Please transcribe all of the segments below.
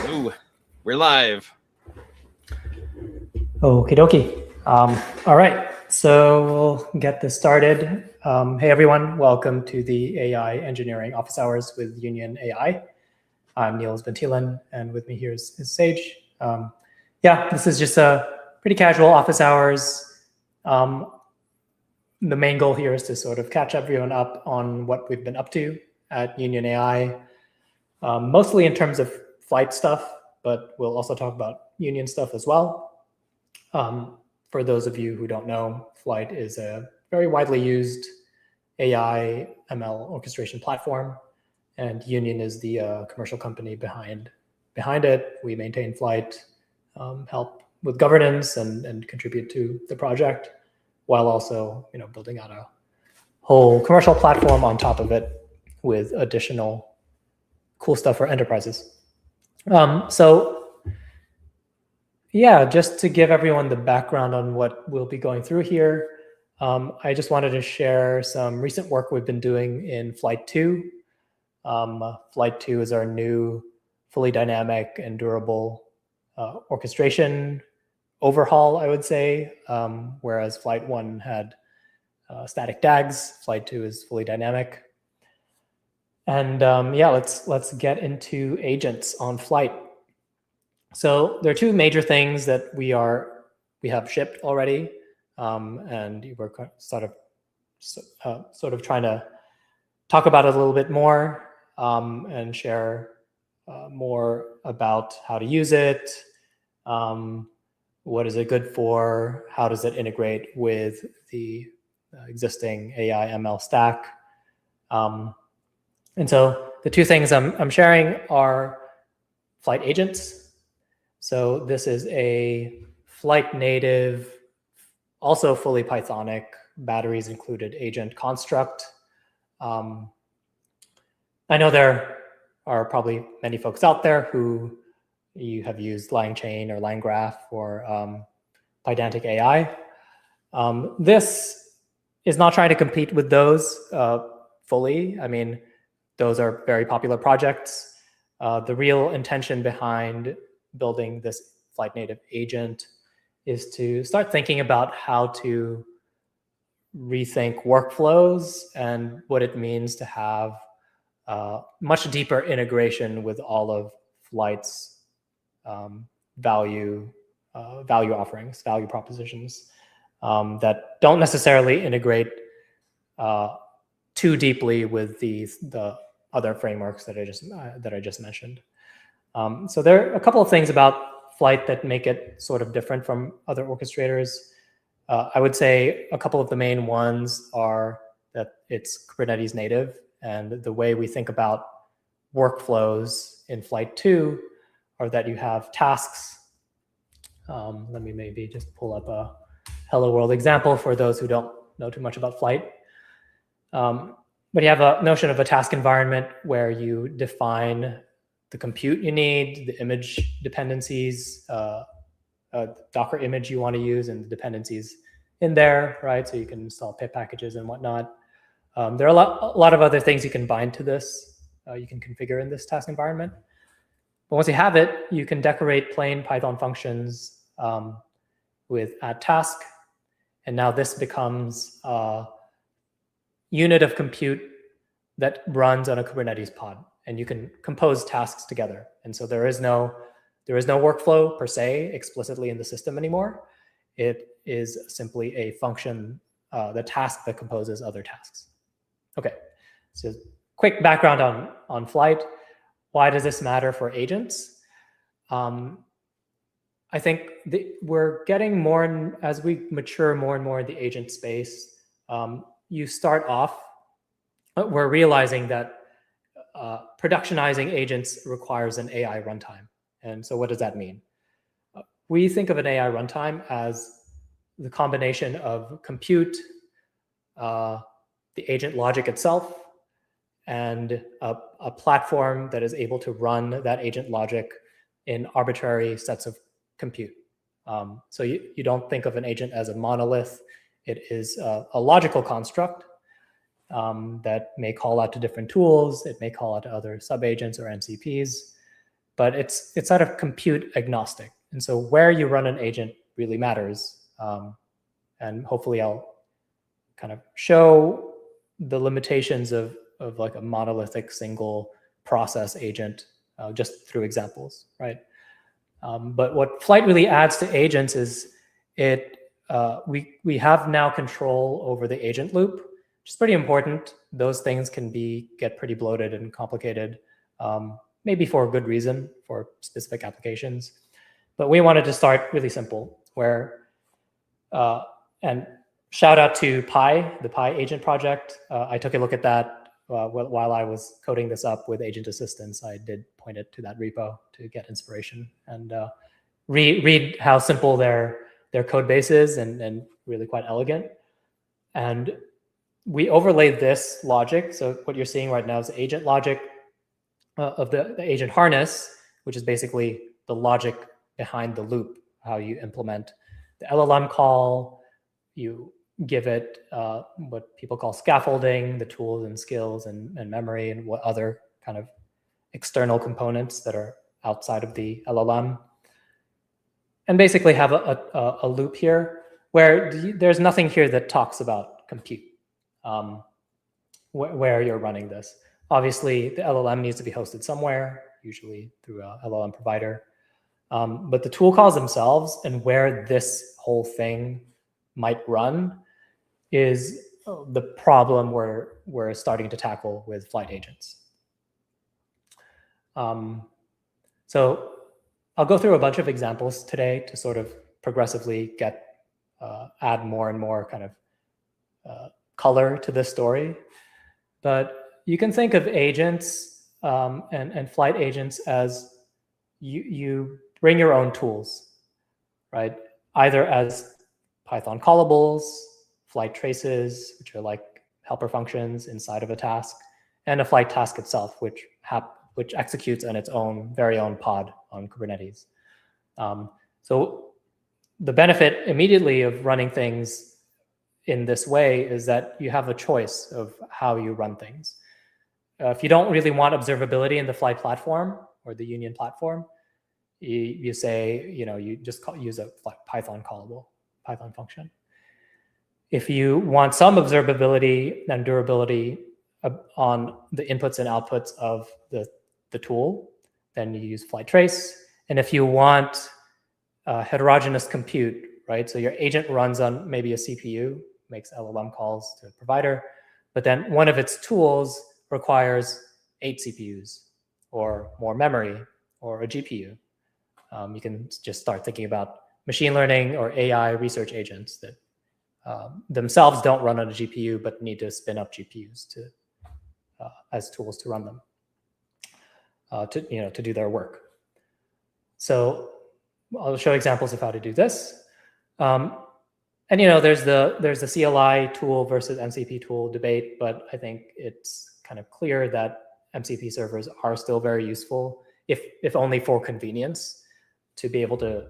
Ooh, we're live. Okie dokie. All right, so we'll get this started. Hey everyone, welcome to the AI Engineering Office Hours with Union.ai. I'm Niels Ventilen, and with me here is Sage. Yeah, this is just a pretty casual office hours. The main goal here is to sort of catch everyone up on what we've been up to at Union.ai, mostly in terms of Flyte stuff, but we'll also talk about Union stuff as well. For those of you who don't know, Flyte is a very widely used AI ML orchestration platform, and Union is the commercial company behind it. We maintain Flyte, help with governance, and contribute to the project, while also building out a whole commercial platform on top of it with additional cool stuff for enterprises. So yeah, just to give everyone the background on what we'll be going through here, I just wanted to share some recent work we've been doing in Flyte 2. Flyte 2 is our new fully dynamic and durable orchestration overhaul, I would say, whereas Flyte 1 had static DAGs. Flyte 2 is fully dynamic. And yeah, let's get into agents on Flyte. So there are two major things that we have shipped already, and we're sort of trying to talk about it a little bit more and share more about how to use it, what is it good for, how does it integrate with the existing AI ML stack. And so the two things I'm sharing are Flyte agents. So this is a Flyte native, also fully Pythonic, batteries included agent construct. I know there are probably many folks out there who you have used LangChain or LangGraph or Pydantic AI. This is not trying to compete with those fully. I mean, those are very popular projects. The real intention behind building this Flyte native agent is to start thinking about how to rethink workflows and what it means to have much deeper integration with all of Flyte's value offerings, value propositions that don't necessarily integrate too deeply with the other frameworks that I just mentioned. So there are a couple of things about Flyte that make it sort of different from other orchestrators. I would say a couple of the main ones are that it's Kubernetes native, and the way we think about workflows in Flyte 2 are that you have tasks. Let me maybe just pull up a Hello World example for those who don't know too much about Flyte. But you have a notion of a task environment where you define the compute you need, the image dependencies, Docker image you want to use, and the dependencies in there, right? So you can install pip packages and whatnot. There are a lot of other things you can bind to this, you can configure in this task environment. But once you have it, you can decorate plain Python functions with add task. And now this becomes a unit of compute that runs on a Kubernetes pod, and you can compose tasks together. And so there is no workflow per se explicitly in the system anymore. It is simply a function, the task that composes other tasks. Okay, so quick background on Flyte. Why does this matter for agents? I think we're getting more, as we mature more and more in the agent space, you start off, we're realizing that productionizing agents requires an AI runtime. And so what does that mean? We think of an AI runtime as the combination of compute, the agent logic itself, and a platform that is able to run that agent logic in arbitrary sets of compute. So you don't think of an agent as a monolith. It is a logical construct that may call out to different tools. It may call out to other sub-agents or MCPs. but it's sort of compute agnostic. And so where you run an agent really matters. And hopefully I'll kind of show the limitations of like a monolithic single process agent just through examples, right? But what Flyte really adds to agents is we have now control over the agent loop, which is pretty important. Those things can get pretty bloated and complicated, maybe for a good reason for specific applications. But we wanted to start really simple, and shout out to Pi, the Pi agent project. I took a look at that while I was coding this up with agent assistance. I did point it to that repo to get inspiration and read how simple their code base is and really quite elegant. And we overlaid this logic. So what you're seeing right now is the agent logic of the agent harness, which is basically the logic behind the loop, how you implement the LLM call, you give it what people call scaffolding, the tools and skills and memory and what other kind of external components that are outside of the LLM. And basically have a loop here where there's nothing here that talks about compute, where you're running this. Obviously, the LLM needs to be hosted somewhere, usually through a LLM provider. But the tool calls themselves and where this whole thing might run is the problem we're starting to tackle with Flyte agents. So I'll go through a bunch of examples today to sort of progressively add more and more kind of color to this story. But you can think of agents and Flyte agents as you bring your own tools, right? Either as Python callables, Flyte traces, which are like helper functions inside of a task, and a Flyte task itself, which executes on its very own pod on Kubernetes. So the benefit immediately of running things in this way is that you have a choice of how you run things. If you don't really want observability in the Flyte platform or the Union platform, you say, you just use a Python callable Python function. If you want some observability and durability on the inputs and outputs of the tool, then you use Flyte trace. And if you want heterogeneous compute, right? So your agent runs on maybe a CPU, makes LLM calls to a provider, but then one of its tools requires 8 CPUs or more memory or a GPU. You can just start thinking about machine learning or AI research agents that themselves don't run on a GPU, but need to spin up GPUs as tools to run them, to do their work. So I'll show examples of how to do this. And there's the CLI tool versus MCP tool debate, but I think it's kind of clear that MCP servers are still very useful, if only for convenience, to be able to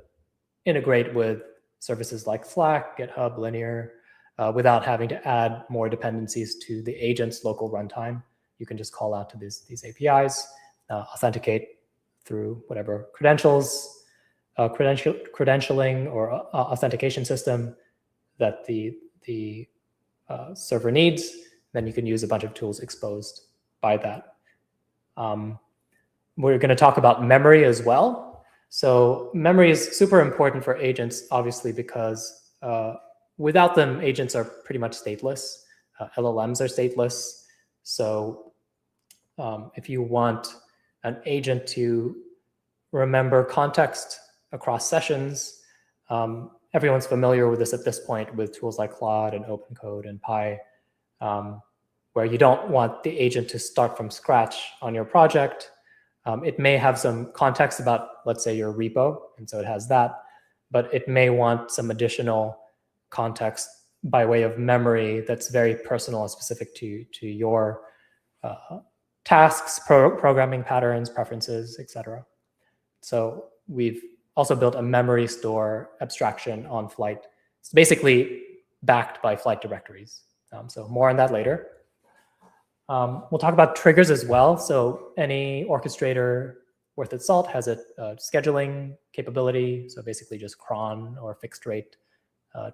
integrate with services like Slack, GitHub, Linear, without having to add more dependencies to the agent's local runtime. You can just call out to these APIs, authenticate through whatever credentialing or authentication system that the server needs. Then you can use a bunch of tools exposed by that. We're going to talk about memory as well. So memory is super important for agents, obviously, because without them, agents are pretty much stateless. LLMs are stateless. So if you want an agent to remember context across sessions, everyone's familiar with this at this point with tools like Claude and OpenCode and Pi, where you don't want the agent to start from scratch on your project. It may have some context about, let's say, your repo, and so it has that, but it may want some additional context by way of memory that's very personal and specific to your tasks, programming patterns, preferences, etc. So we've also built a memory store abstraction on Flyte. It's basically backed by Flyte directories. So more on that later. We'll talk about triggers as well. So any orchestrator worth its salt, has a scheduling capability. So basically just cron or fixed rate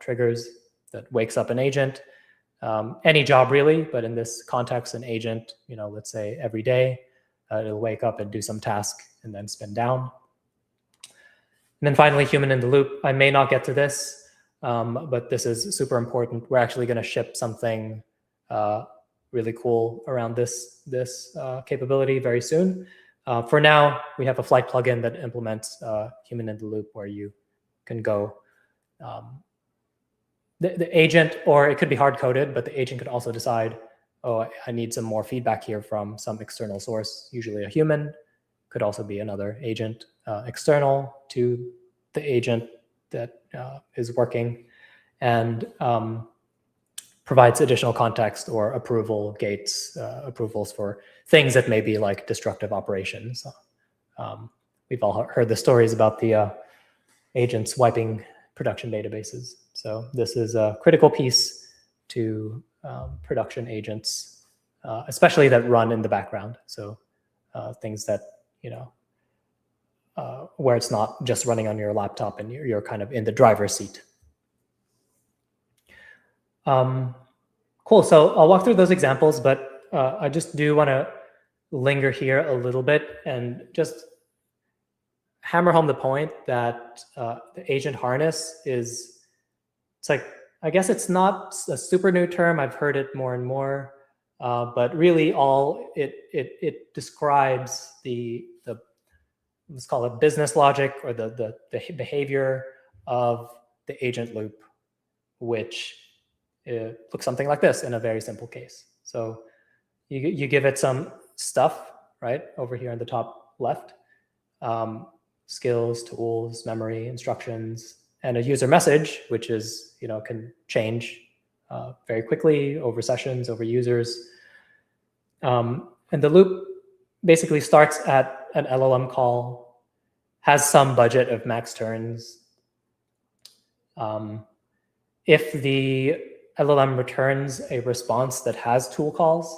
triggers that wakes up an agent. Any job really, but in this context, an agent, let's say every day, it'll wake up and do some task and then spin down. And then finally, human in the loop. I may not get to this, but this is super important. We're actually going to ship something really cool around this capability very soon. For now, we have a Flyte plugin that implements human in the loop, where you can go. The agent, or it could be hard-coded, but the agent could also decide, oh, I need some more feedback here from some external source, usually a human, could also be another agent external to the agent that is working, and provides additional context or approval gates, approvals for things that may be like destructive operations. We've all heard the stories about the agents wiping production databases. So this is a critical piece to production agents, especially that run in the background. So things that, where it's not just running on your laptop and you're kind of in the driver's seat. Cool, so I'll walk through those examples, but I just do want to linger here a little bit and just hammer home the point that the agent harness is, it's like, I guess it's not a super new term. I've heard it more and more, but really all it describes the let's call it business logic, or the behavior of the agent loop, which looks something like this in a very simple case. So you give it some stuff, right, over here in the top left, skills, tools, memory, instructions, and a user message, which is, can change very quickly over sessions, over users. And the loop basically starts at an LLM call, has some budget of max turns. If the LLM returns a response that has tool calls,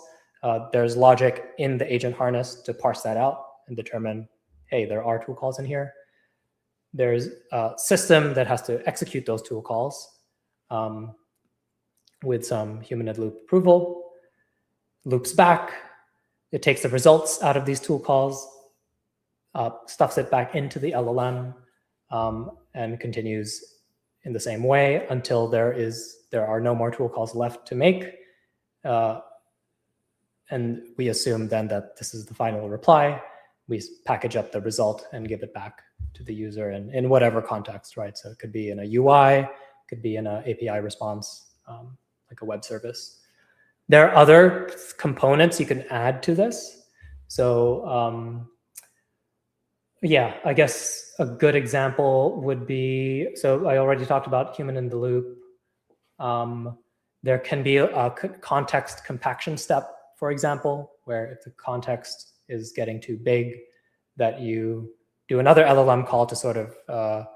there's logic in the agent harness to parse that out and determine, hey, there are tool calls in here. There's a system that has to execute those tool calls with some human in the loop approval, loops back. It takes the results out of these tool calls, stuffs it back into the LLM, and continues in the same way until there are no more tool calls left to make. And we assume then that this is the final reply. We package up the result and give it back to the user in whatever context, right? So it could be in a UI, could be in an API response, like a web service. There are other components you can add to this. So yeah, I guess a good example would be, so I already talked about human in the loop. There can be a context compaction step, for example, where if the context is getting too big, that you do another LLM call to sort of,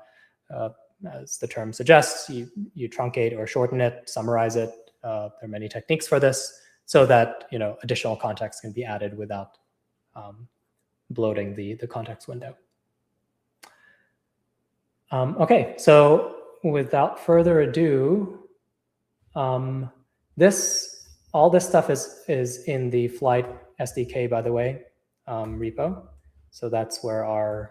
as the term suggests, you truncate or shorten it, summarize it. There are many techniques for this, so that additional context can be added without bloating the context window. Okay, so without further ado, all this stuff is in the Flyte SDK, by the way, repo. So that's where our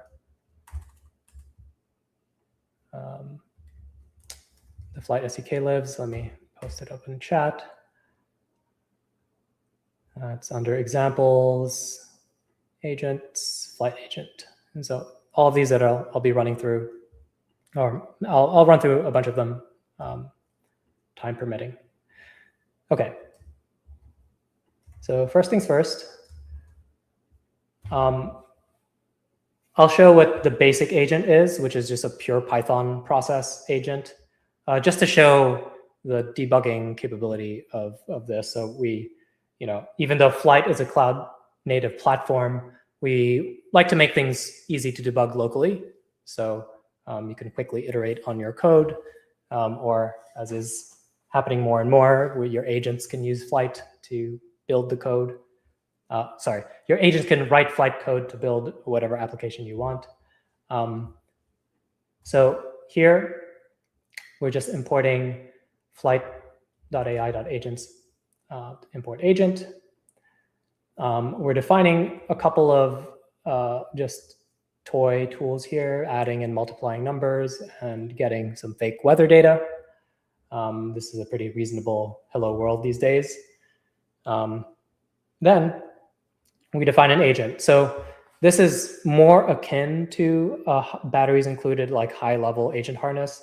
the Flyte SDK lives. Let me post it up in chat. It's under examples, agents, Flyte agent. And so all of these that I'll be running through, or I'll run through a bunch of them, time permitting. Okay. So first things first, I'll show what the basic agent is, which is just a pure Python process agent, just to show the debugging capability of this. So we, even though Flyte is a cloud native platform, we like to make things easy to debug locally. So you can quickly iterate on your code, or as is happening more and more, where your agents can use Flyte to build the code. your agents can write Flyte code to build whatever application you want. So here, we're just importing Flyte.ai.agents import agent. We're defining a couple of just toy tools here, adding and multiplying numbers and getting some fake weather data. This is a pretty reasonable hello world these days. Then we define an agent. So this is more akin to batteries included, like high-level agent harness,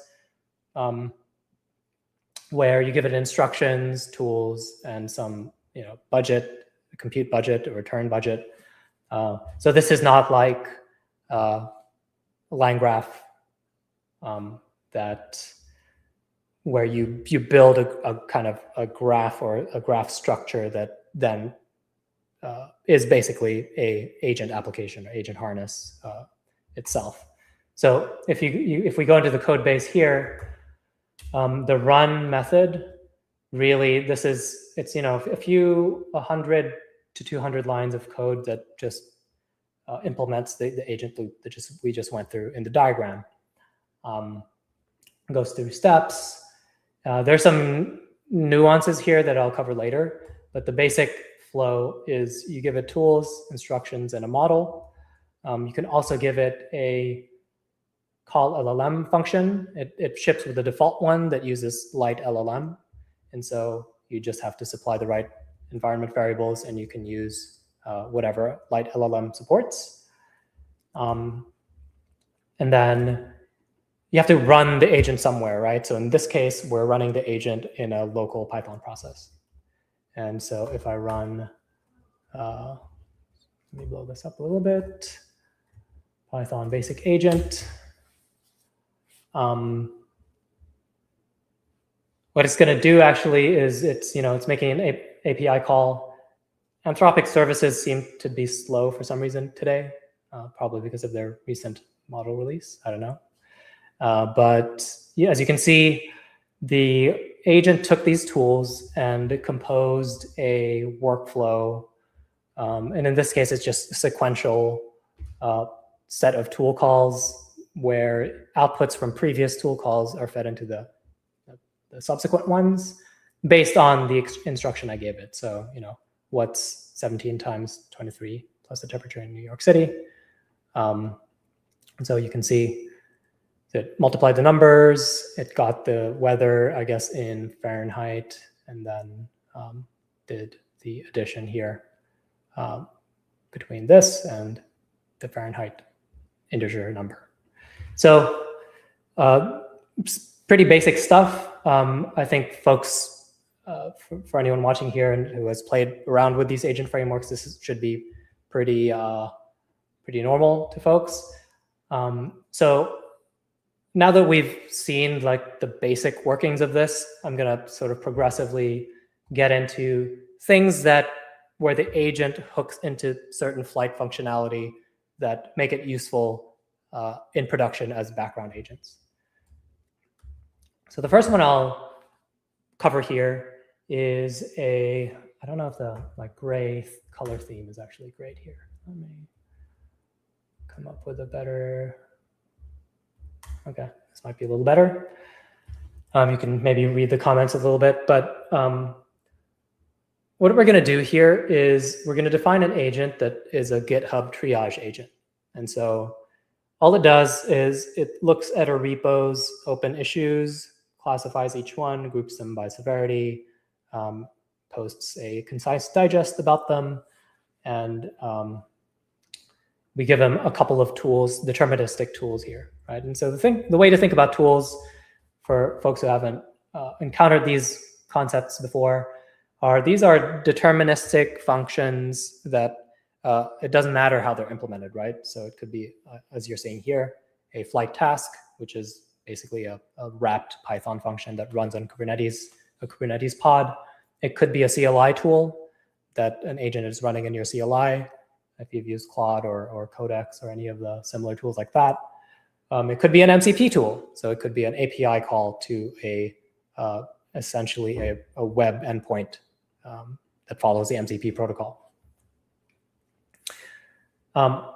where you give it instructions, tools, and some budget, compute budget, or return budget. So this is not like line graph where you build a kind of a graph or a graph structure that then is basically a agent application or agent harness itself. So if we go into the code base here, the run method, really, it's a few 100 to 200 lines of code that just implements the agent loop that we just went through in the diagram. Goes through steps. There's some nuances here that I'll cover later, but the basic flow is you give it tools, instructions, and a model. You can also give it a call LLM function. It ships with the default one that uses Lite LLM. And so you just have to supply the right environment variables, and you can use whatever Lite LLM supports. And then you have to run the agent somewhere, right? So in this case, we're running the agent in a local Python process. And so if I run, let me blow this up a little bit, Python basic agent. What it's going to do actually is it's making an API call. Anthropic services seem to be slow for some reason today, probably because of their recent model release. I don't know. But yeah, as you can see, the agent took these tools and composed a workflow. And in this case, it's just a sequential set of tool calls where outputs from previous tool calls are fed into the subsequent ones based on the instruction I gave it. So, what's 17 times 23 plus the temperature in New York City? And so you can see it multiplied the numbers, it got the weather, I guess, in Fahrenheit, and then did the addition here between this and the Fahrenheit integer number. So pretty basic stuff. I think folks, for anyone watching here and who has played around with these agent frameworks, this should be pretty normal to folks. So now that we've seen like the basic workings of this, I'm gonna sort of progressively get into things where the agent hooks into certain Flyte functionality that make it useful in production as background agents. So the first one I'll cover here is I don't know if the gray color theme is actually great here. Let me come up with a better, okay, this might be a little better. You can maybe read the comments a little bit, but what we're gonna do here is we're gonna define an agent that is a GitHub triage agent. And so all it does is it looks at our repos, open issues, classifies each one, groups them by severity, posts a concise digest about them, and we give them a couple of tools, deterministic tools here, right? And so the way to think about tools for folks who haven't encountered these concepts before these are deterministic functions that it doesn't matter how they're implemented, right? So it could be, as you're seeing here, a Flyte task, which is basically a wrapped Python function that runs on Kubernetes, a Kubernetes pod. It could be a CLI tool that an agent is running in your CLI, if you've used Claude or Codex or any of the similar tools like that. It could be an MCP tool. So it could be an API call to essentially a web endpoint that follows the MCP protocol. So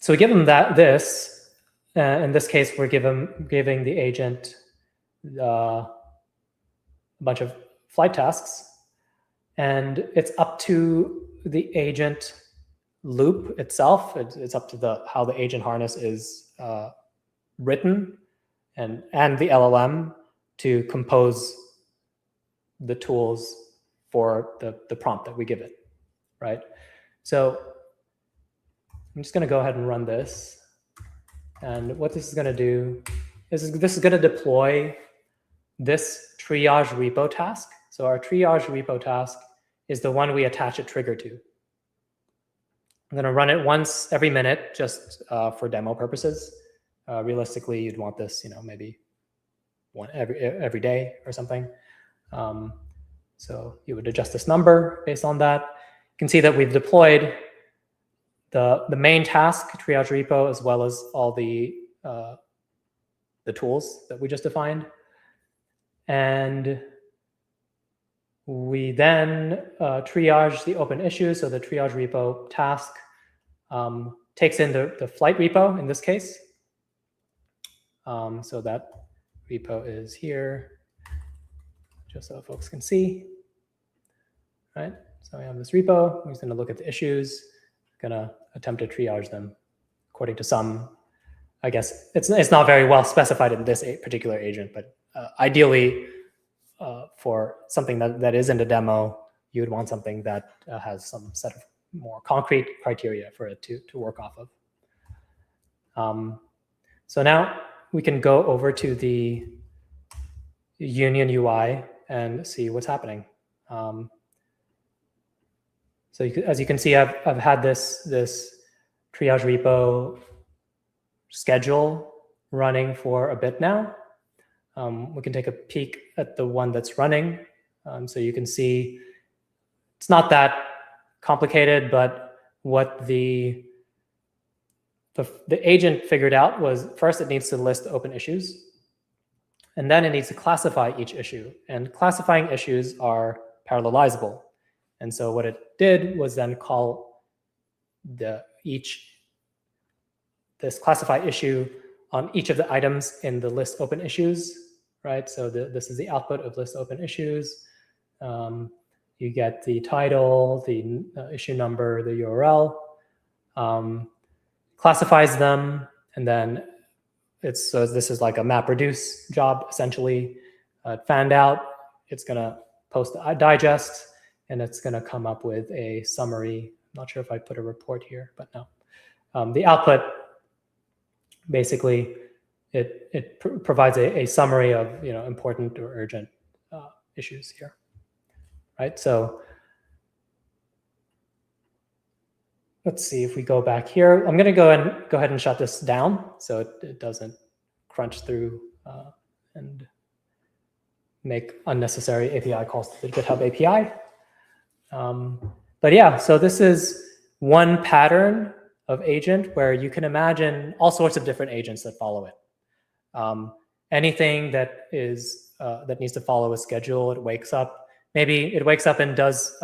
we give them this. In this case, we're giving the agent a bunch of Flyte tasks, and it's up to the agent loop itself. It's up to how the agent harness is written, and the LLM to compose the tools for the prompt that we give it, right? So I'm just going to go ahead and run this. And what this is going to do is this is going to deploy this triage repo task. So our triage repo task is the one we attach a trigger to. I'm going to run it once every minute just for demo purposes. Realistically, you'd want this, maybe one every day or something. So you would adjust this number based on that. You can see that we've deployed the main task, triage repo, as well as all the tools that we just defined. And we then triage the open issues. So the triage repo task takes in the Flyte repo in this case. So that repo is here, just so folks can see. Right? So we have this repo. We're just going to look at the issues. Going to attempt to triage them according to some. I guess it's not very well specified in this particular agent, but ideally, for something that isn't a demo, you would want something that has some set of more concrete criteria for it to work off of. So now we can go over to the Union.ai and see what's happening. So as you can see, I've had this triage repo schedule running for a bit now. We can take a peek at the one that's running. So you can see it's not that complicated, but what the agent figured out was, first it needs to list open issues, and then it needs to classify each issue. And classifying issues are parallelizable. And so what it did was then call this classify issue on each of the items in the list open issues, right? So this is the output of list open issues. You get the title, the issue number, the URL, classifies them, and then so this is like a map reduce job essentially. Found out, it's gonna post the digest, and it's gonna come up with a summary. I'm not sure if I put a report here, but no. The output, basically, it provides a summary of important or urgent issues here, right? So let's see if we go back here. I'm going to go ahead and shut this down so it doesn't crunch through and make unnecessary API calls to the GitHub API. But yeah, so this is one pattern of agent where you can imagine all sorts of different agents that follow it. Anything that needs to follow a schedule, it wakes up. Maybe it wakes up and does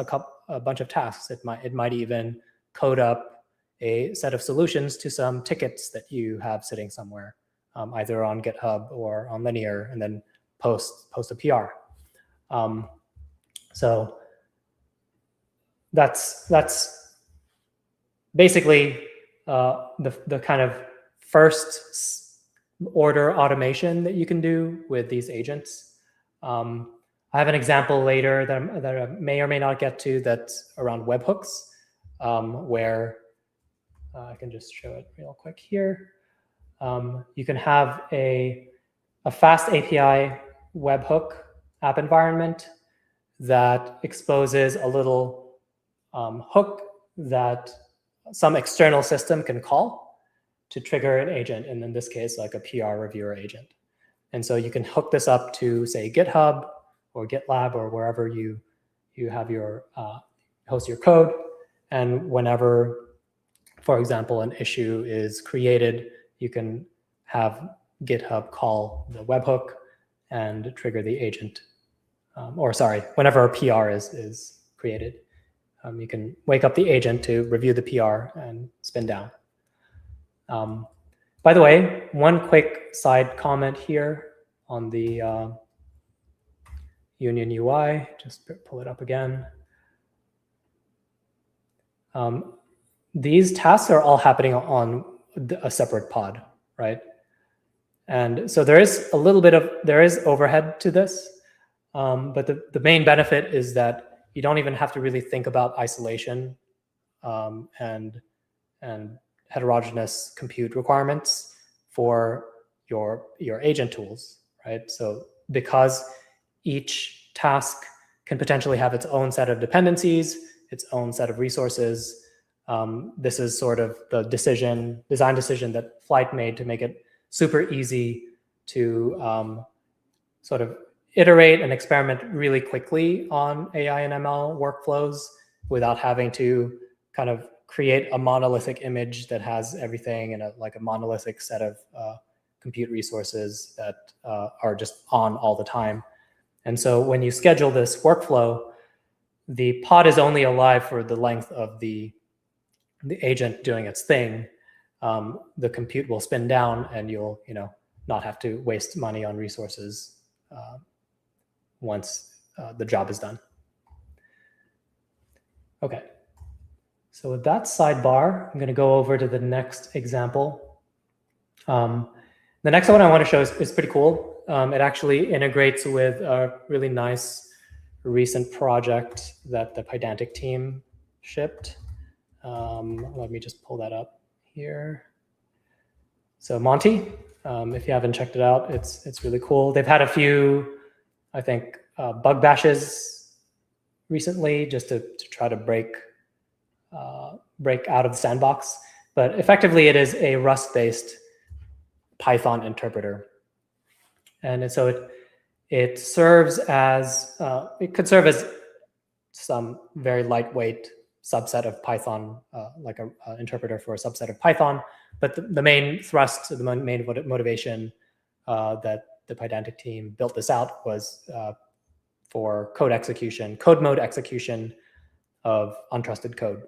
a bunch of tasks. It might even code up a set of solutions to some tickets that you have sitting somewhere, either on GitHub or on Linear, and then post a PR. So that's basically the kind of first order automation that you can do with these agents. I have an example later that I may or may not get to that's around webhooks, where I can just show it real quick here. You can have a fast API webhook app environment that exposes a little hook that some external system can call to trigger an agent, and in this case, like a PR reviewer agent. And so you can hook this up to, say, GitHub or GitLab or wherever you have your host your code. And whenever, for example, an issue is created, you can have GitHub call the webhook and trigger the agent. Whenever a PR is created, You can wake up the agent to review the PR and spin down. By the way, one quick side comment here on the Union.ai, just pull it up again. These tasks are all happening on a separate pod, right? And so there is a little bit of, there is overhead to this, but the main benefit is that you don't even have to really think about isolation and heterogeneous compute requirements for your agent tools, right? So because each task can potentially have its own set of dependencies, its own set of resources, this is sort of the design decision that Flyte made to make it super easy to sort of iterate and experiment really quickly on AI and ML workflows without having to kind of create a monolithic image that has everything in like a monolithic set of compute resources that are just on all the time. And so when you schedule this workflow, the pod is only alive for the length of the agent doing its thing. The compute will spin down, and you'll not have to waste money on resources once the job is done. Okay. So with that sidebar, I'm going to go over to the next example. The next one I want to show is pretty cool. It actually integrates with a really nice recent project that the Pydantic team shipped. Let me just pull that up here. So Monty, if you haven't checked it out, it's really cool. They've had a few, I think, bug bashes recently just to try to break out of the sandbox. But effectively, it is a Rust-based Python interpreter. And so it serves as, it could serve as some very lightweight subset of Python, like an interpreter for a subset of Python. But the main thrust, the main motivation that the Pydantic team built this out was for CodeMode execution of untrusted code.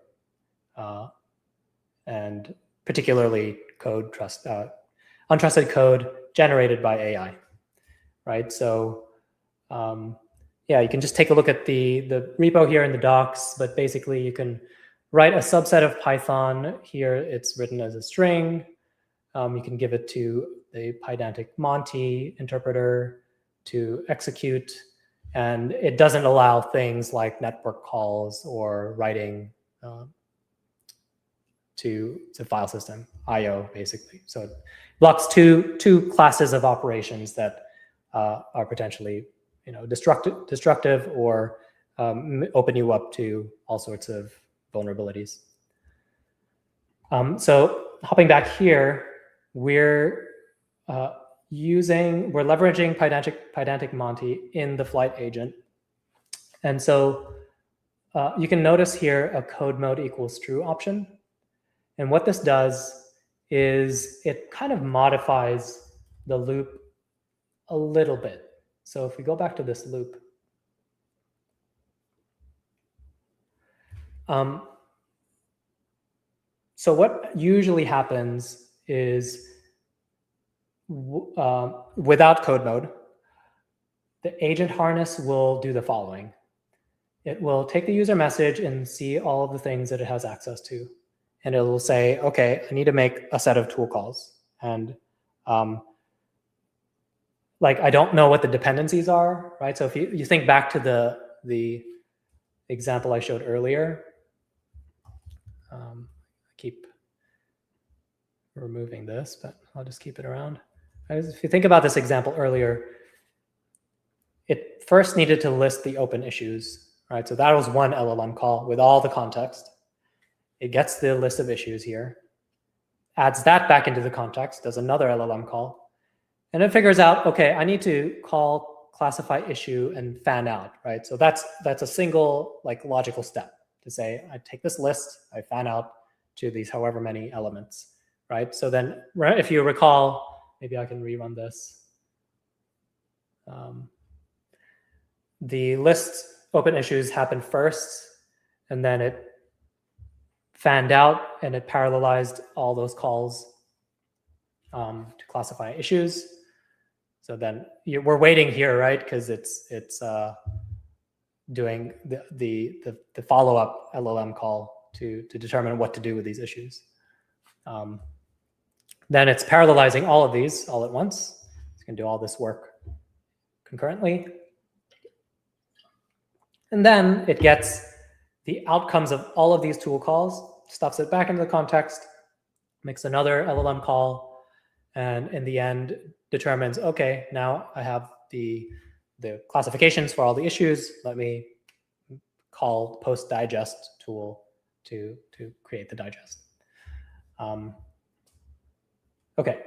And particularly untrusted code generated by AI, right? So yeah, you can just take a look at the repo here in the docs, but basically you can write a subset of Python. Here it's written as a string. You can give it to the Pydantic Monty interpreter to execute, and it doesn't allow things like network calls or writing to file system IO, basically. So it blocks two classes of operations that are potentially destructive or open you up to all sorts of vulnerabilities. So hopping back here, we're leveraging Pydantic Monty in the Flyte agent. And so you can notice here a code mode equals true option. And what this does is it kind of modifies the loop a little bit. So if we go back to this loop, so what usually happens is without code mode, the agent harness will do the following. It will take the user message and see all of the things that it has access to. And it will say, okay, I need to make a set of tool calls. And like, I don't know what the dependencies are, right? So if you think back to the example I showed earlier, I keep removing this, but I'll just keep it around. If you think about this example earlier, it first needed to list the open issues, right? So that was one LLM call with all the context. It gets the list of issues here, adds that back into the context, does another LLM call, and it figures out, okay, I need to call classify issue and fan out, right? So that's a single logical step to say, I take this list, I fan out to these however many elements, right? So then if you recall, maybe I can rerun this. The list open issues happen first, and then it fanned out and it parallelized all those calls to classify issues. So then we're waiting here, right? Because it's doing the follow-up LLM call to determine what to do with these issues. Then it's parallelizing all of these all at once. It's going to do all this work concurrently. And then it gets the outcomes of all of these tool calls, stuffs it back into the context, makes another LLM call, and in the end determines, okay, now I have the classifications for all the issues. Let me call post digest tool to create the digest. Okay,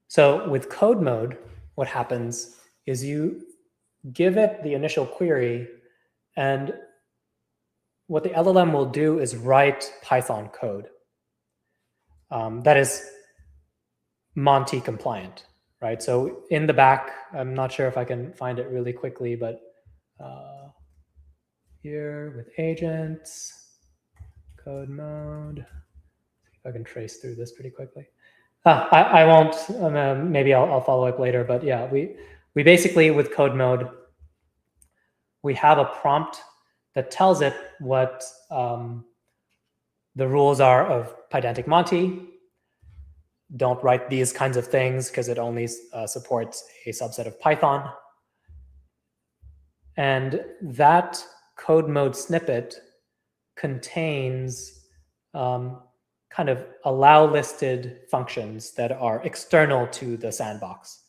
so with CodeMode, what happens is you give it the initial query, and what the LLM will do is write Python code that is Monty compliant, right? So in the back, I'm not sure if I can find it really quickly, but here with agents, CodeMode, see if I can trace through this pretty quickly. I won't, maybe I'll follow up later, but yeah, we basically, with CodeMode, we have a prompt that tells it what the rules are of Pydantic Monty. Don't write these kinds of things because it only supports a subset of Python. And that CodeMode snippet contains kind of allow listed functions that are external to the sandbox,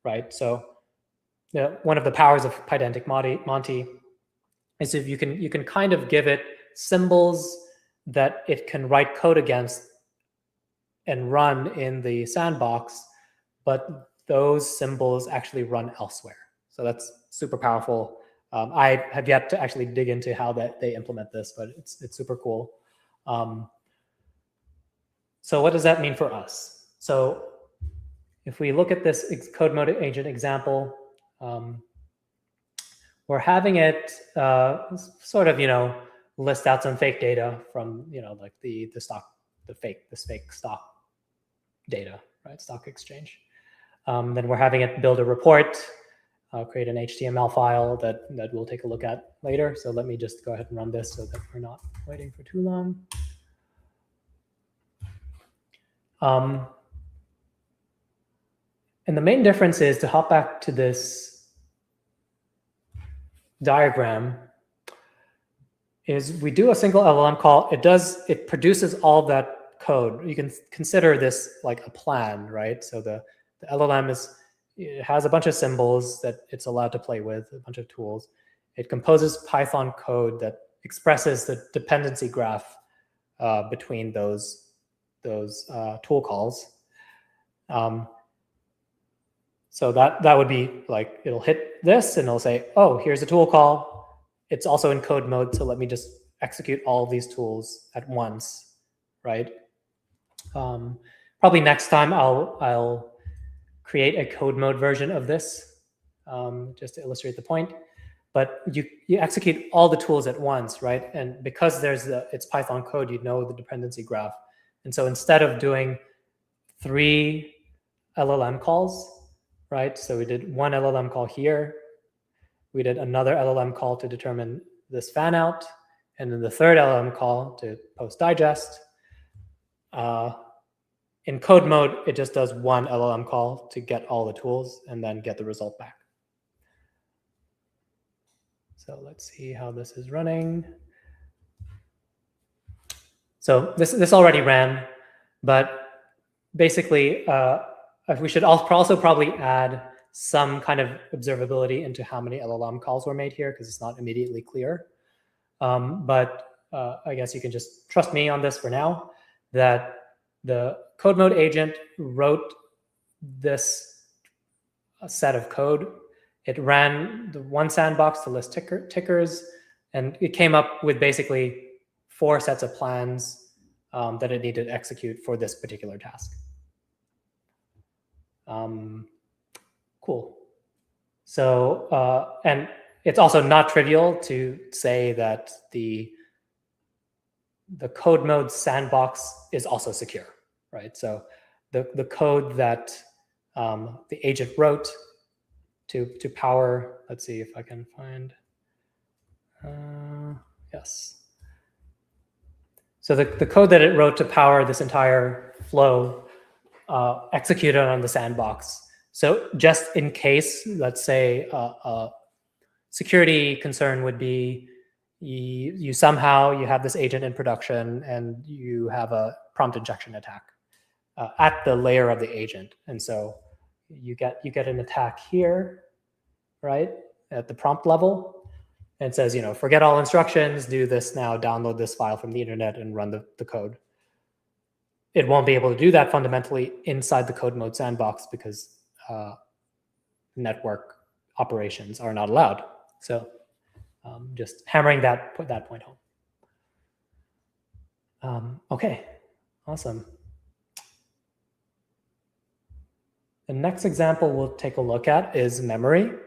right? So one of the powers of Pydantic Monty is if you can kind of give it symbols that it can write code against and run in the sandbox, but those symbols actually run elsewhere. So that's super powerful. I have yet to actually dig into how they implement this, but it's super cool. So what does that mean for us? So if we look at this CodeMode agent example, we're having it sort of, list out some fake data from, like the fake stock data, right? Stock exchange. Then we're having it build a report, create an HTML file that we'll take a look at later. So let me just go ahead and run this so that we're not waiting for too long. And the main difference is, to hop back to this diagram, is we do a single LLM call. It produces all of that code. You can consider this like a plan, right? So the LLM it has a bunch of symbols that it's allowed to play with, a bunch of tools. It composes Python code that expresses the dependency graph between those tool calls. So that would be like, it'll hit this and it'll say, oh, here's a tool call. It's also in code mode, so let me just execute all of these tools at once, right? Probably next time I'll create a code mode version of this, just to illustrate the point. But you execute all the tools at once, right? And because it's Python code, you know the dependency graph. And so instead of doing 3 LLM calls, right? So we did one LLM call here. We did another LLM call to determine this fan out, and then the third LLM call to post digest. In code mode, it just does one LLM call to get all the tools and then get the result back. So let's see how this is running. So this already ran, but basically, we should also probably add some kind of observability into how many LLM calls were made here, because it's not immediately clear. But I guess you can just trust me on this for now, that the CodeMode agent wrote this set of code. It ran the one sandbox to list tickers, and it came up with basically 4 sets of plans that it needed to execute for this particular task. Cool. So, and it's also not trivial to say that the the CodeMode sandbox is also secure, right? So the code that the agent wrote to power, let's see if I can find, yes. So the code that it wrote to power this entire flow executed on the sandbox. So just in case, let's say a security concern would be you somehow you have this agent in production and you have a prompt injection attack at the layer of the agent, and so you get an attack here, right, at the prompt level, and it says, you know, forget all instructions, do this now, download this file from the internet and run the code. It won't be able to do that fundamentally inside the CodeMode sandbox because network operations are not allowed. So just hammering that point home. Okay, awesome. The next example we'll take a look at is memory. And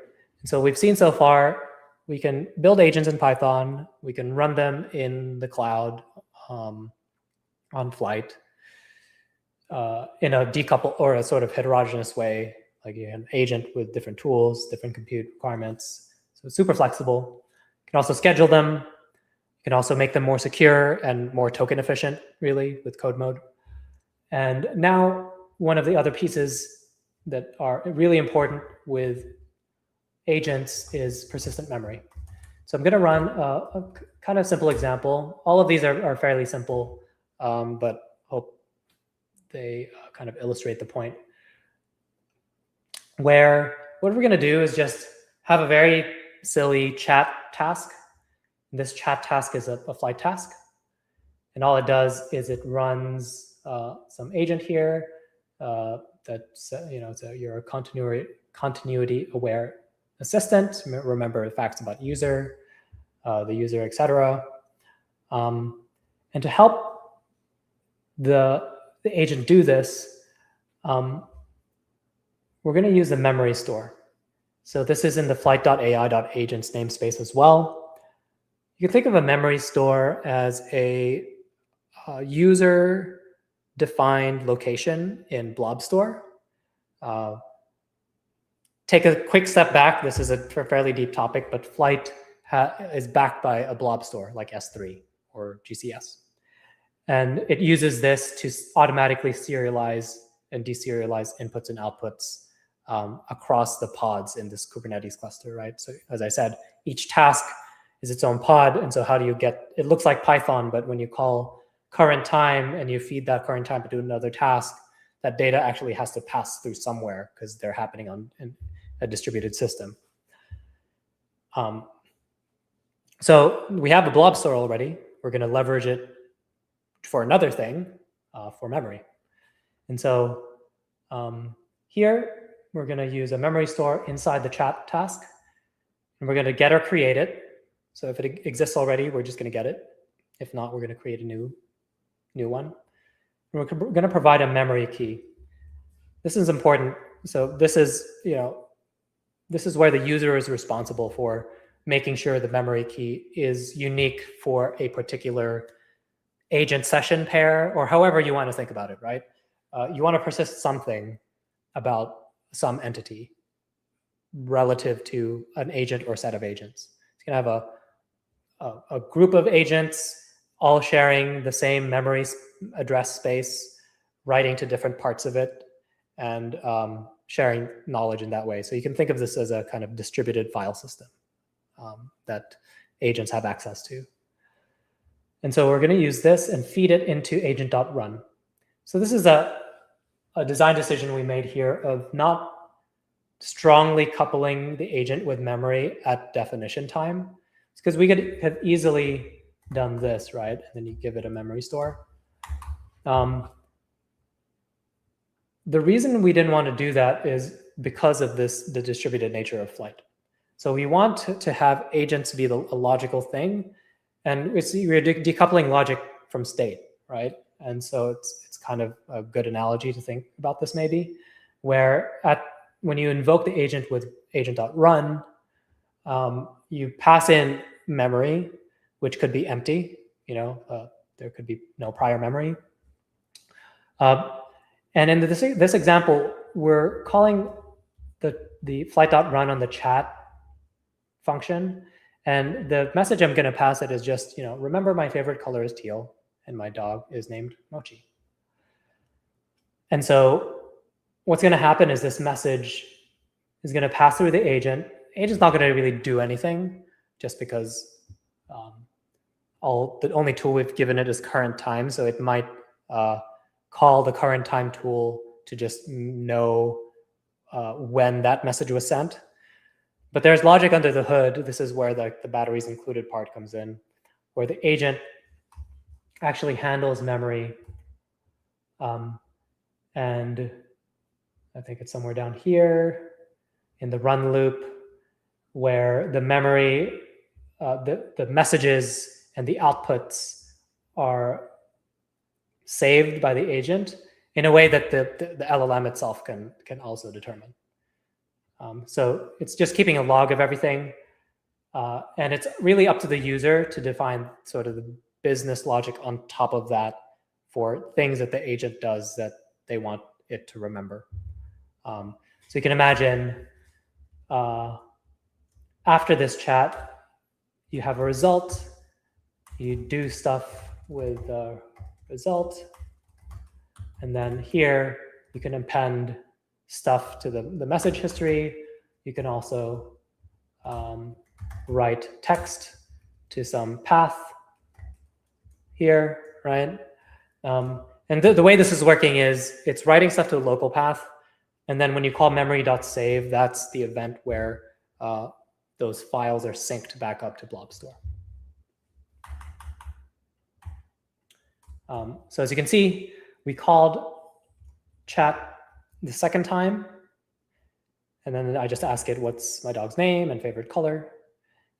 so we've seen so far, we can build agents in Python. We can run them in the cloud on Flyte in a decoupled or a sort of heterogeneous way, like you have an agent with different tools, different compute requirements. So it's super flexible. You can also schedule them. You can also make them more secure and more token efficient, really, with CodeMode. And now one of the other pieces that are really important with agents is persistent memory. So I'm going to run a kind of simple example. All of these are fairly simple, but hope they kind of illustrate the point. Where what we're going to do is just have a very silly chat task. This chat task is a Flyte task. And all it does is it runs some agent here that's, you know, so you're a continuity aware assistant. Remember the facts about user, the user, etc. And to help the agent do this, we're going to use the memory store. So this is in the Flyte.ai.agents namespace as well. You can think of a memory store as a user-defined location in Blob Store. Take a quick step back. This is a fairly deep topic, but Flyte is backed by a Blob Store like S3 or GCS. And it uses this to automatically serialize and deserialize inputs and outputs across the pods in this Kubernetes cluster, right? So as I said, each task is its own pod. And so how do you get, it looks like Python, but when you call current time and you feed that current time to another task, that data actually has to pass through somewhere because they're happening on a distributed system. So we have a blob store already. We're going to leverage it for another thing, for memory. And so here, we're going to use a memory store inside the chat task. And we're going to get or create it. So if it exists already, we're just going to get it. If not, we're going to create a new one. And we're going to provide a memory key. This is important. So this is, you know, this is where the user is responsible for making sure the memory key is unique for a particular agent session pair, or however you want to think about it, right? You want to persist something about some entity relative to an agent or set of agents. You can have a group of agents all sharing the same memory address space, writing to different parts of it, and sharing knowledge in that way. So you can think of this as a kind of distributed file system that agents have access to. And so we're going to use this and feed it into agent.run. So this is a design decision we made here of not strongly coupling the agent with memory at definition time. It's because we could have easily done this, right? And then you give it a memory store. The reason we didn't want to do that is because of the distributed nature of Flyte. So we want to have agents be a logical thing, and we're decoupling logic from state, right? And so it's kind of a good analogy to think about this maybe, where when you invoke the agent with agent.run, you pass in memory, which could be empty, you know, there could be no prior memory. And in this example, we're calling the flight.run on the chat function. And the message I'm going to pass it is just, remember my favorite color is teal, and my dog is named Mochi. And so what's going to happen is this message is going to pass through the agent. The agent's not going to really do anything, just because the only tool we've given it is current time. So it might call the current time tool to just know when that message was sent. But there's logic under the hood. This is where the batteries included part comes in, where the agent actually handles memory. And I think it's somewhere down here in the run loop, where the memory, the messages and the outputs are saved by the agent in a way that the LLM itself can also determine. So it's just keeping a log of everything. And it's really up to the user to define sort of the business logic on top of that for things that the agent does that they want it to remember. So you can imagine after this chat, you have a result. You do stuff with the result. And then here, you can append stuff to the message history. You can also write text to some path here, right? And the way this is working is it's writing stuff to a local path. And then when you call memory.save, that's the event where those files are synced back up to BlobStore. So as you can see, we called chat the second time. And then I just ask it, what's my dog's name and favorite color?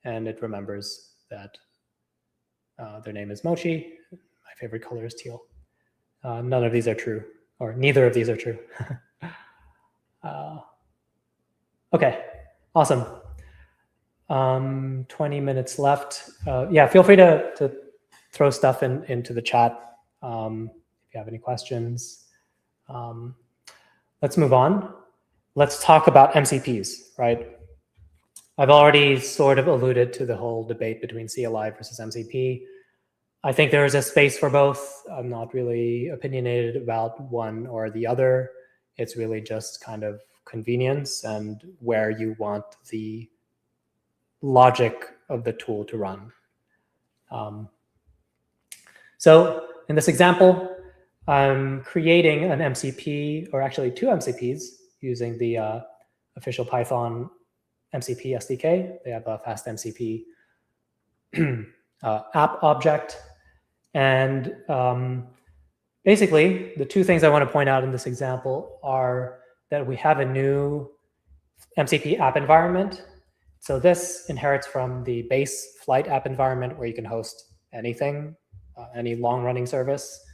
And it remembers that their name is Mochi. My favorite color is teal. None of these are true, or neither of these are true. Okay, awesome. 20 minutes left. Yeah, feel free to throw stuff into the chat if you have any questions. Let's move on. Let's talk about MCPs, right? I've already sort of alluded to the whole debate between CLI versus MCP. I think there is a space for both. I'm not really opinionated about one or the other. It's really just kind of convenience and where you want the logic of the tool to run. So in this example, I'm creating an MCP, or actually two MCPs, using the official Python MCP SDK. They have a fast MCP app object. And basically, the two things I want to point out in this example are that we have a new MCP app environment. So this inherits from the base Flyte app environment, where you can host anything, any long-running service,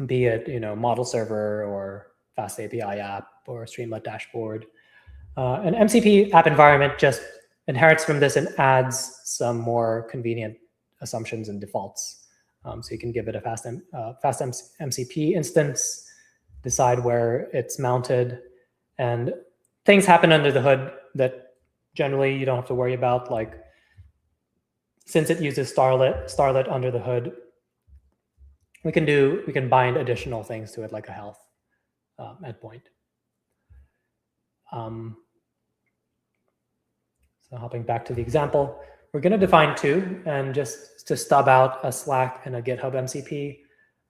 be it model server or fast API app or Streamlit dashboard. An MCP app environment just inherits from this and adds some more convenient assumptions and defaults. So you can give it a fast MCP instance, decide where it's mounted, and things happen under the hood that generally you don't have to worry about. Like, since it uses Starlet under the hood, we can bind additional things to it, like a health endpoint. So hopping back to the example, we're going to define two, and just to stub out a Slack and a GitHub MCP.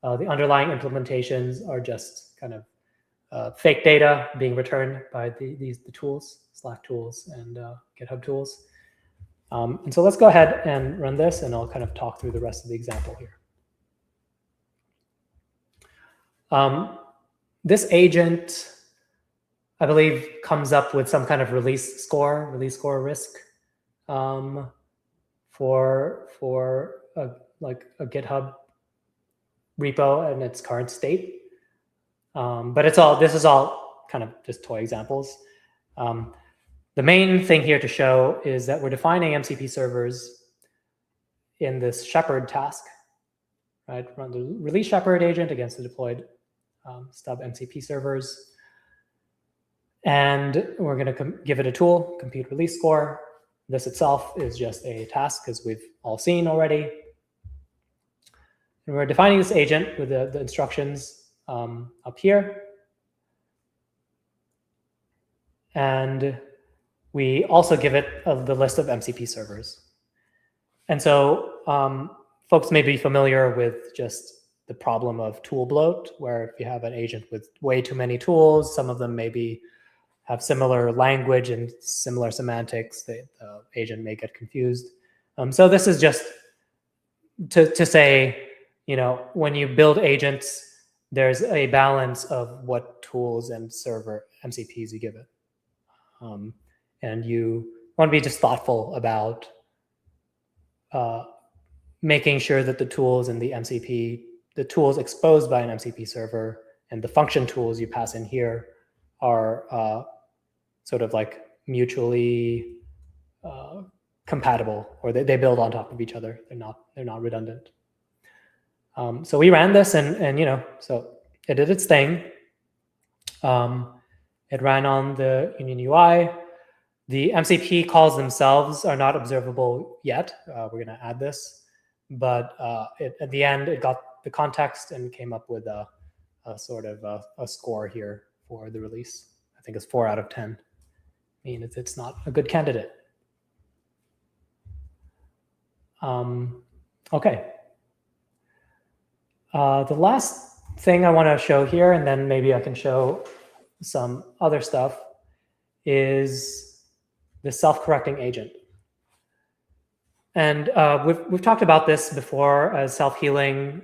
The underlying implementations are just kind of fake data being returned by the tools, Slack tools and GitHub tools. And so let's go ahead and run this, and I'll kind of talk through the rest of the example here. This agent, I believe, comes up with some kind of release score risk for like a GitHub repo and its current state. But this is all kind of just toy examples. The main thing here to show is that we're defining MCP servers in this shepherd task, right? Run the release shepherd agent against the deployed stub MCP servers. And we're going to give it a tool, compute release score. This itself is just a task, as we've all seen already. And we're defining this agent with the instructions up here. And we also give it the list of MCP servers. And so folks may be familiar with just the problem of tool bloat, where if you have an agent with way too many tools, some of them maybe have similar language and similar semantics, the agent may get confused. So this is just to say, when you build agents, there's a balance of what tools and server MCPs you give it. And you want to be just thoughtful about making sure that the tools in the MCP, the tools exposed by an MCP server and the function tools you pass in here are sort of like mutually compatible, or they build on top of each other. They're not redundant. So we ran this, and so it did its thing. It ran on the Union.ai. The MCP calls themselves are not observable yet. We're going to add this, but at the end, it got the context and came up with a sort of a score here for the release. I think it's 4 out of 10. I mean, it's not a good candidate. Okay. The last thing I want to show here, and then maybe I can show some other stuff, is the self-correcting agent. And we've talked about this before as self-healing.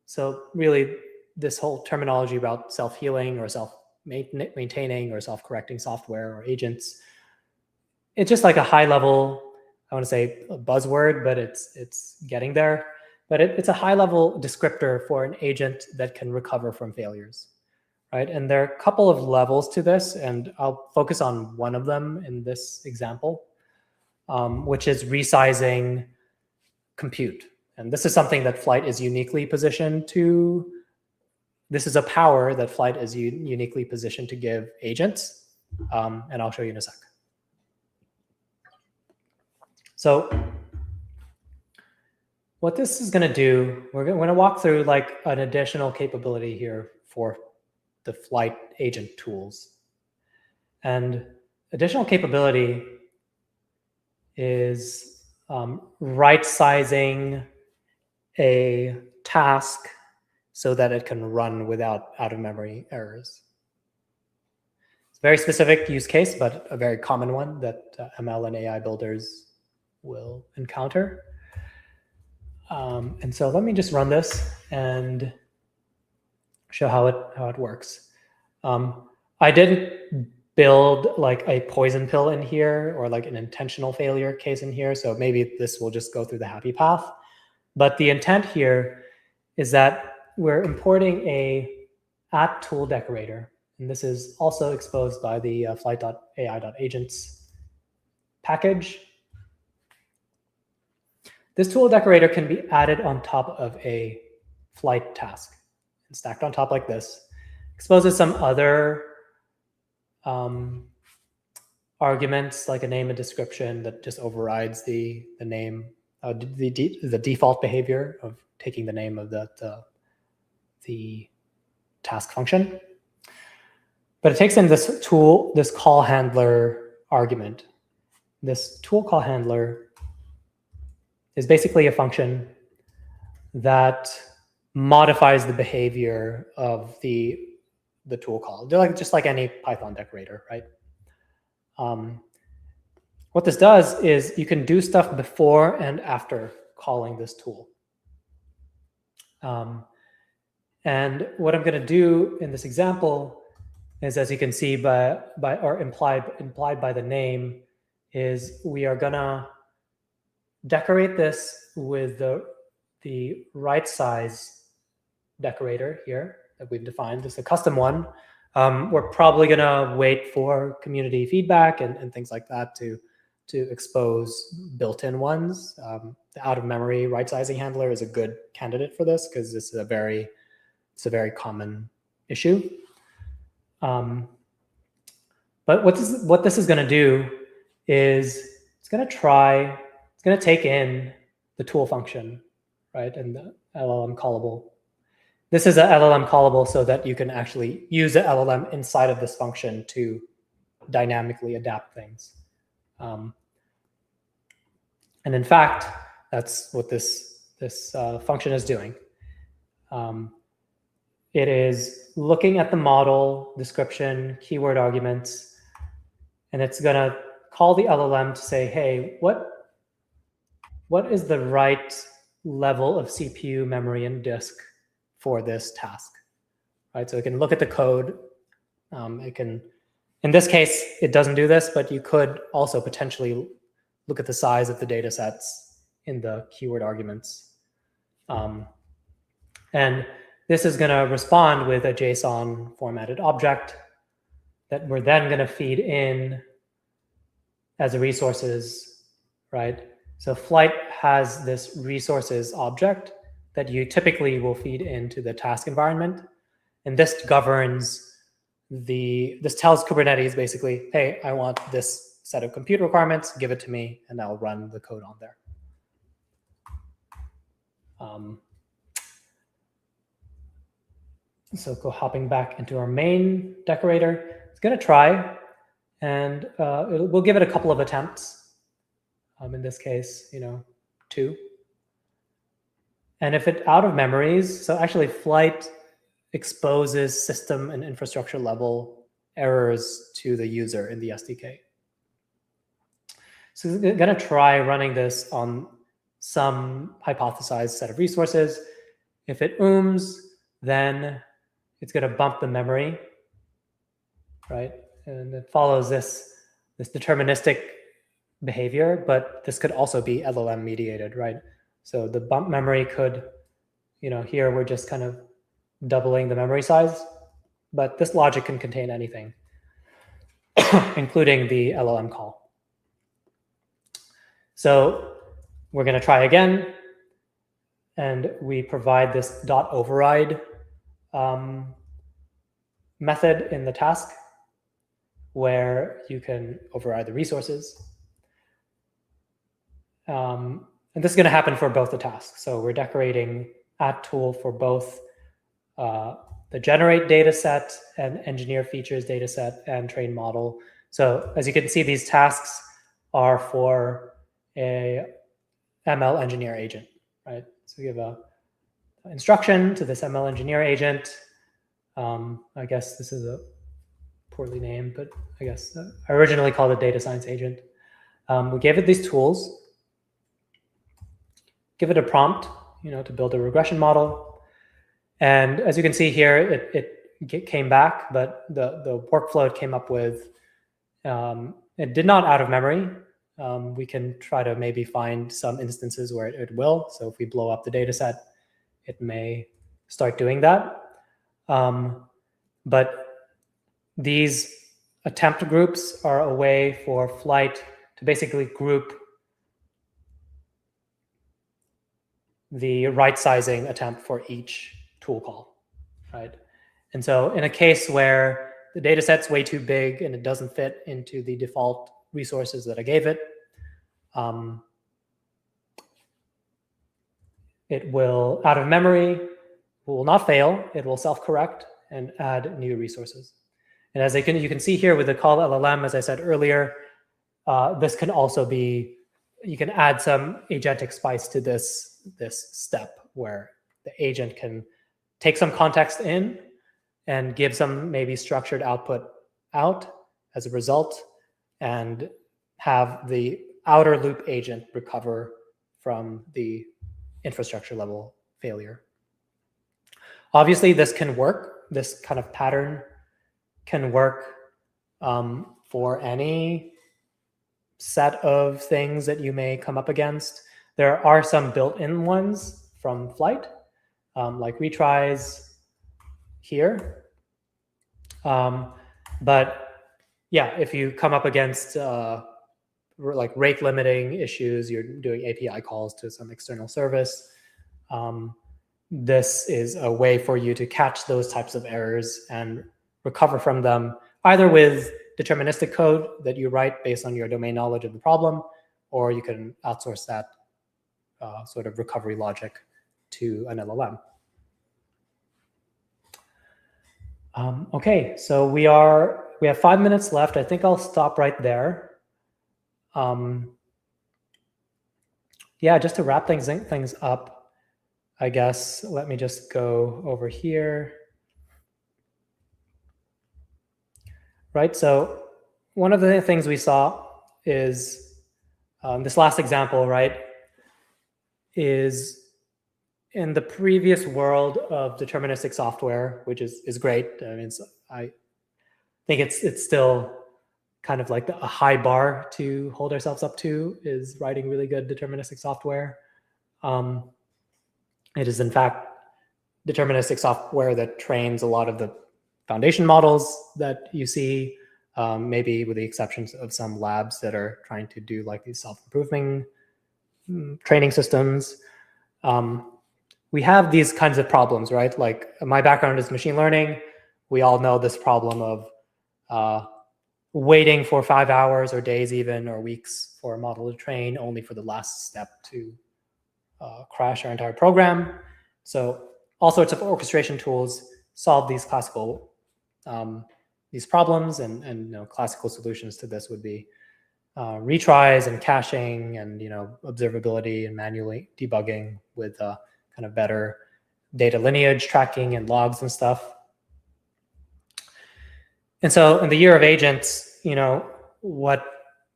So really, this whole terminology about self-healing or self-maintaining or self-correcting software or agents, it's just like a high-level, I want to say a buzzword, but it's getting there. But it's a high-level descriptor for an agent that can recover from failures, right? And there are a couple of levels to this, and I'll focus on one of them in this example, which is resizing compute. And this is something that Flyte is uniquely positioned to. This is a power that Flyte is uniquely positioned to give agents, and I'll show you in a sec. So what this is going to do, we're going to walk through like an additional capability here for the Flyte agent tools. And additional capability is right-sizing a task so that it can run without out-of-memory errors. It's a very specific use case, but a very common one that ML and AI builders will encounter. And so let me just run this and show how it works. I didn't build like a poison pill in here or like an intentional failure case in here, so maybe this will just go through the happy path. But the intent here is that we're importing a @tool decorator, and this is also exposed by the Flyte.ai.agents package. This tool decorator can be added on top of a Flyte task and stacked on top like this. Exposes some other arguments like a name and description that just overrides the name, the default behavior of taking the name of the task function. But it takes in this tool, this call handler argument. This tool call handler is basically a function that modifies the behavior of the tool call. They're just like any Python decorator, right? What this does is you can do stuff before and after calling this tool. And what I'm going to do in this example is, as you can see or implied by the name, is we are going to decorate this with the right size decorator here that we've defined. This is a custom one. We're probably going to wait for community feedback and things like that to to expose built-in ones. The out-of-memory right-sizing handler is a good candidate for this because it's a very common issue. But what this is going to do is it's going to take in the tool function, right, and the LLM callable. This is a LLM callable so that you can actually use the LLM inside of this function to dynamically adapt things. And in fact, that's what this function is doing. It is looking at the model description, keyword arguments, and it's going to call the LLM to say, hey, what is the right level of CPU, memory, and disk for this task, right? So it can look at the code. It can, in this case, it doesn't do this, but you could also potentially look at the size of the data sets in the keyword arguments. And this is going to respond with a JSON formatted object that we're then going to feed in as resources, right? So Flyte has this resources object that you typically will feed into the task environment. And this governs this tells Kubernetes basically, hey, I want this set of compute requirements, give it to me, and I'll run the code on there. So hopping back into our main decorator, it's going to try, and we'll give it a couple of attempts. In this case, 2. And if it out of memories, so actually Flyte exposes system and infrastructure level errors to the user in the SDK. So we're going to try running this on some hypothesized set of resources. If it then it's going to bump the memory, right? And it follows this deterministic behavior, but this could also be LLM mediated, right? So the bump memory could, here we're just kind of doubling the memory size, but this logic can contain anything, including the LLM call. So we're going to try again, and we provide this .override method in the task where you can override the resources. And this is going to happen for both the tasks. So we're decorating @tool for both the generate data set and engineer features data set and train model. So as you can see, these tasks are for a ML engineer agent, right? So we have a instruction to this ML engineer agent. I guess this is a poorly named, but I guess I originally called it data science agent. We gave it these tools, give it a prompt, to build a regression model. And as you can see here, it came back, but the workflow it came up with, it did not out of memory. We can try to maybe find some instances where it will. So if we blow up the data set, it may start doing that. But these attempt groups are a way for Flyte to basically group the right sizing attempt for each tool call, right? And so in a case where the data set's way too big and it doesn't fit into the default resources that I gave it, it will, out of memory, will not fail. It will self-correct and add new resources. And as you can see here with the call LLM, as I said earlier, this can also be, you can add some agentic spice to this step where the agent can take some context in and give some maybe structured output out as a result, and have the outer loop agent recover from the infrastructure level failure. Obviously, this can work. This kind of pattern can work for any set of things that you may come up against. There are some built-in ones from Flyte, like retries here. But yeah, if you come up against like rate limiting issues, you're doing API calls to some external service. This is a way for you to catch those types of errors and recover from them, either with deterministic code that you write based on your domain knowledge of the problem, or you can outsource that sort of recovery logic to an LLM. Okay, so we have 5 minutes left. I think I'll stop right there. Yeah, just to wrap things up, I guess, let me just go over here. Right, so one of the things we saw is this last example, right, is in the previous world of deterministic software, which is great. I mean, I think it's still kind of like a high bar to hold ourselves up to, is writing really good deterministic software. It is, in fact, deterministic software that trains a lot of the foundation models that you see, maybe with the exceptions of some labs that are trying to do like these self-improving training systems. We have these kinds of problems, right? Like my background is machine learning. We all know this problem of waiting for 5 hours or days even, or weeks for a model to train, only for the last step to crash our entire program. So all sorts of orchestration tools solve these classical these problems, and classical solutions to this would be retries and caching and observability and manually debugging with kind of better data lineage tracking and logs and stuff. And so in the year of agents, what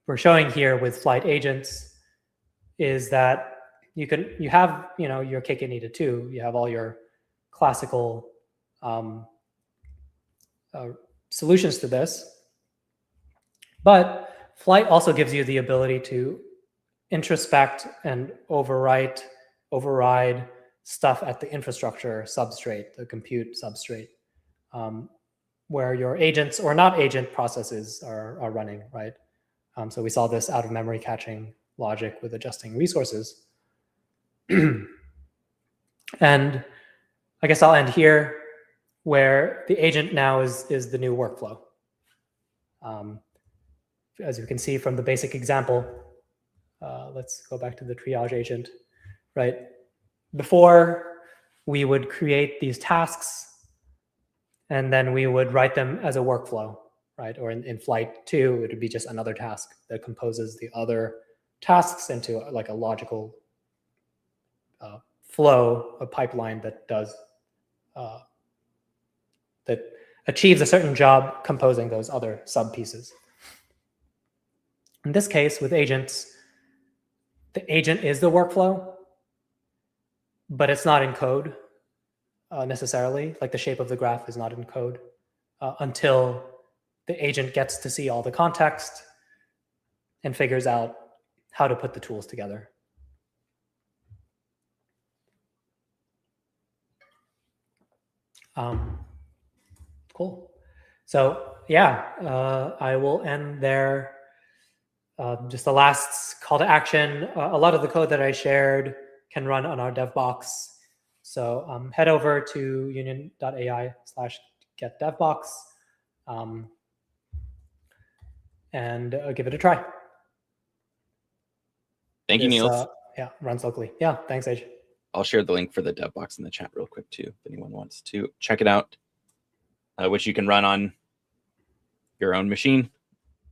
we're showing here with Flyte agents is that you have your cake and eat it too. You have all your classical solutions to this, but Flyte also gives you the ability to introspect and override stuff at the infrastructure substrate, the compute substrate, where your agents or not agent processes are running, right? So we saw this out of memory catching logic with adjusting resources. And I guess I'll end here, where the agent now is the new workflow. As you can see from the basic example, let's go back to the triage agent, right? Before, we would create these tasks, and then we would write them as a workflow, right? Or in Flyte 2, it would be just another task that composes the other tasks into like a logical flow, a pipeline that does that achieves a certain job composing those other sub pieces. In this case, with agents, the agent is the workflow, but it's not in code necessarily. Like the shape of the graph is not in code until the agent gets to see all the context and figures out how to put the tools together. Cool. So yeah, I will end there. Just the last call to action. A lot of the code that I shared can run on our dev box. So head over to union.ai/getDevBox and give it a try. Thank you, Niels. Yeah, runs locally. Yeah, thanks, Age. I'll share the link for the dev box in the chat real quick too, if anyone wants to check it out, which you can run on your own machine.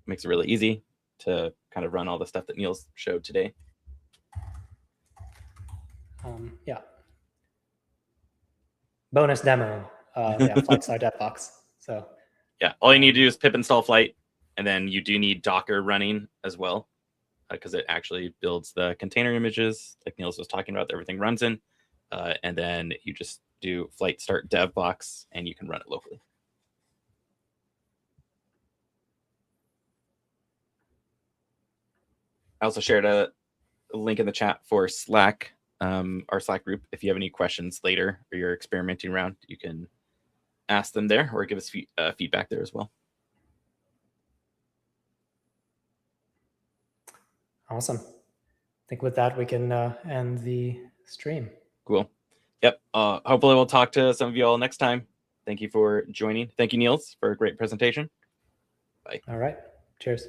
Makes it really easy to kind of run all the stuff that Niels showed today. Yeah. Bonus demo. Yeah, Flyte's our dev box. So yeah, all you need to do is pip install Flyte, and then you do need Docker running as well, because it actually builds the container images like Niels was talking about that everything runs in. And then you just do Flyte start dev box and you can run it locally. I also shared a link in the chat for Slack, our Slack group. If you have any questions later or you're experimenting around, you can ask them there or give us feedback there as well. Awesome. I think with that, we can end the stream. Cool. Yep. Hopefully we'll talk to some of you all next time. Thank you for joining. Thank you, Niels, for a great presentation. Bye. All right. Cheers.